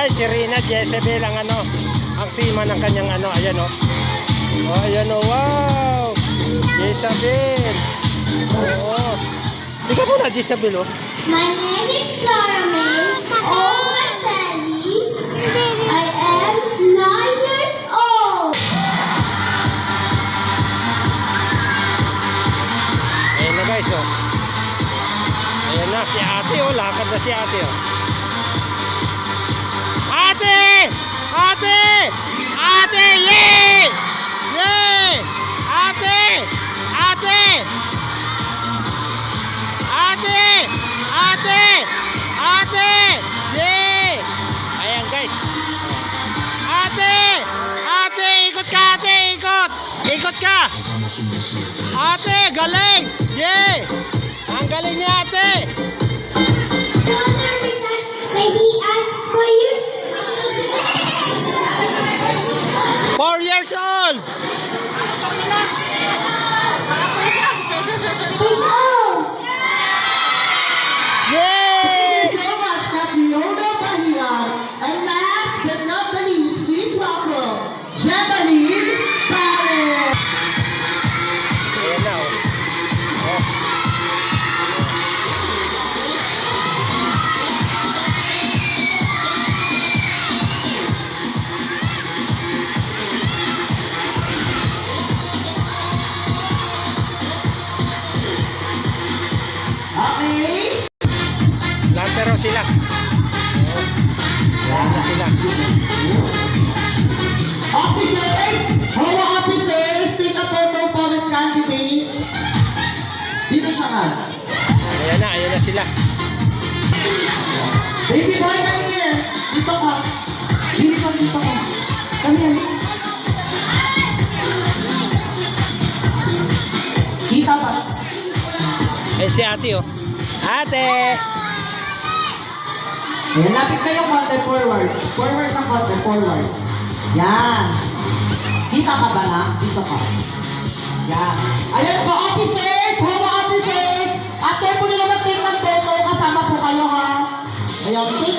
guys, si Rina Jezebel ang ang tema ng kanyang ayan o. Oh, ayan o, wow! Jezebel. Oo. Tika mo na, Jezebel o. My name is Carmen Omasali. I am 9 years old. Ayan na guys o. Ayan na, si ate o. Lakad na si ate o. Ate! Ate! Ate! Yay! Yay! Ate! Ate! Ate! Ate! Ate! Yay! Ayan guys. Ate! Ate! Ikot ka ate! Ikot! Ikot ka! Ate! Galing! Yay! Ang galing ni ate! Maybe I'm 4 years 4 years old! old. Yay! Thank you so much, Happy Lodo Panian. And last but not the least, please welcome Jemeline Paris. Ayan na oh. Oh. Okay? Lahat raw sila. Oh. Ayan na sila. Officers, hello officers, take a photo for the candidate. Dito siya ka. Ayan na sila. Baby boy, come here. Dito ka. Dito ka. Come here. Kita ba? Eh si ate oh. Ate! Ayan, lapit kayo konti forward. Forward ng konti, forward. Yan. Kita ka ba na? Dito ka. Yan. Ayan po, officers! Hello, officers! At kayo po nila mag-take ng photo. Kasama po kayo, ha? Ayan, take